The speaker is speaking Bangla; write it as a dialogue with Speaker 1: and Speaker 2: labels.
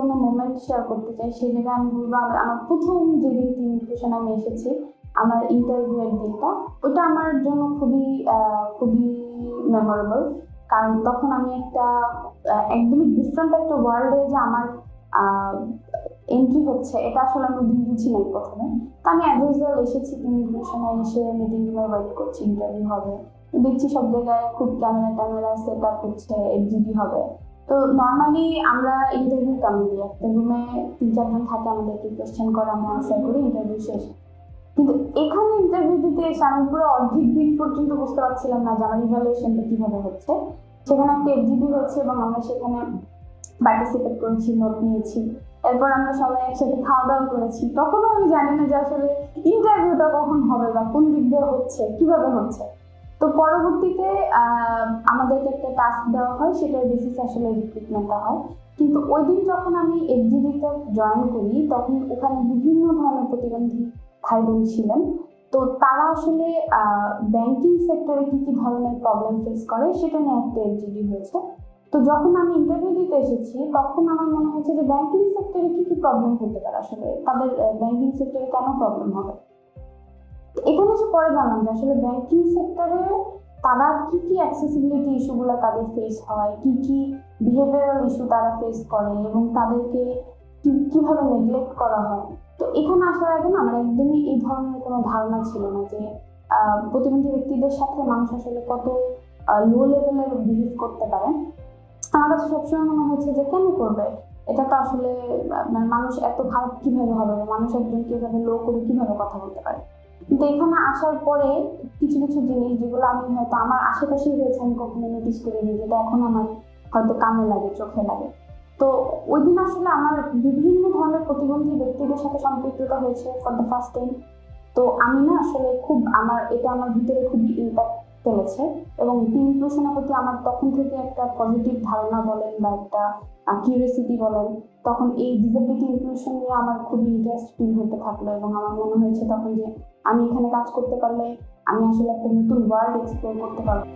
Speaker 1: কোনো মোমেন্ট শেয়ার করতে চাই, সেই জায়গায় আমি বলবো আমার প্রথম যেদিন টিম ইনক্লুশনে আমি এসেছি, আমার ইন্টারভিউয়ের দিনটা, ওটা আমার জন্য খুবই মেমোরেবল। কারণ তখন আমি একটা একদমই ডিফারেন্ট একটা ওয়ার্ল্ডে যে আমার এন্ট্রি হচ্ছে, এটা আসলে আমি ওদিন বুঝি নাই প্রথমে। তো আমি অ্যাজ ইউজুয়াল এসেছি টিম ইনক্লুশনে, এসে মিটিং রুমে ওয়েট করছি, ইন্টারভিউ হবে। দেখছি সব জায়গায় খুব ক্যামেরা সেট আপ হচ্ছে, এফজিবি হবে। তো নর্মালি আমরা ইন্টারভিউ কেমন দিই, একটা রুমে 3-4 জন থাকে, আমাদেরকে কোয়েশ্চেন করে, আমরা আনসার করি, ইন্টারভিউ শেষ। কিন্তু এখানে ইন্টারভিউ দিতে এসে আমি পুরো অর্ধেক দিন পর্যন্ত বুঝতে পারছিলাম না যে আমার ইভ্যালুয়েশনটা কিভাবে হচ্ছে। সেখানে একটা এফজিবি হচ্ছে এবং আমরা সেখানে পার্টিসিপেট করেছি, নোট নিয়েছি। এরপর আমরা সবাই একসাথে খাওয়া দাওয়া করেছি। তখনও আমি জানি না যে আসলে ইন্টারভিউটা কখন হবে বা কোন দিক দিয়ে হচ্ছে, কিভাবে হচ্ছে। তো পরবর্তীতে আমাদেরকে একটা টাস্ক দেওয়া হয়, সেটার বেসিসে আসলে রিক্রুটমেন্টটা হয়। কিন্তু ওই দিন যখন আমি এফজিডিতে জয়েন করি, তখন ওখানে বিভিন্ন ধরনের প্রতিবন্ধী ভাই বোন ছিলেন। তো তারা আসলে ব্যাংকিং সেক্টরে কি কি ধরনের প্রবলেম ফেস করে সেটা নিয়ে একটা এফজিডি হয়েছে। তো যখন আমি ইন্টারভিউ দিতে এসেছি, তখন আমার মনে হচ্ছে যে ব্যাংকিং সেক্টরে কি কি প্রবলেম হতে পারে, আসলে তাদের ব্যাংকিং সেক্টরে কেন প্রবলেম হবে। এখানে এসে পরে জানলাম যে আসলে ব্যাংকিং সেক্টরে তারা কি কি অ্যাক্সেসিবিলিটি ইস্যুগুলো তাদের ফেস হয়, কি কি বিহেভিয়ারাল ইস্যু তারা ফেস করে এবং তাদেরকে কিভাবে নেগলেক্ট করা হয়। তো এখানে আসার আগে না আমার একদমই এই ধরনের কোনো ধারণা ছিল না যে প্রতিবন্ধী ব্যক্তিদের সাথে মানুষ আসলে কত লো লেভেলের বিহেভ করতে পারে। আমার কাছে সবসময় মনে হচ্ছে যে কেন করবে, এটা তো আসলে মানুষ এত খারাপ কিভাবে হবে, মানুষ একজনকে এভাবে লো করে কিভাবে কথা বলতে পারে। কিন্তু এখানে আসার পরে কিছু কিছু জিনিস যেগুলো আমি হয়তো আমার আশেপাশেই হয়েছে, আমি কখনো নোটিস করিনি, যেটা এখন আমার হয়তো কানে লাগে, চোখে লাগে। তো ওই দিন আসলে আমার বিভিন্ন ধরনের প্রতিবন্ধী ব্যক্তিদের সাথে সম্পৃক্ততা হয়েছে ফর দ্য ফার্স্ট টাইম। তো আমি না আসলে এটা আমার ভিতরে খুবই ইম্প্যাক্ট ফেলেছে এবং টিম ইনক্লুশনের প্রতি আমার তখন থেকে একটা পজিটিভ ধারণা বলেন বা একটা কিউরিয়াসিটি বলেন, তখন এই ডিসেবিলিটি ইনক্লুশন নিয়ে আমার খুবই ইন্টারেস্ট ফিল হতে থাকলো এবং আমার মনে হয়েছে তখন যে আমি এখানে কাজ করতে পারলে আমি আসলে একটা নতুন ওয়ার্ল্ড এক্সপ্লোর করতে পারবো।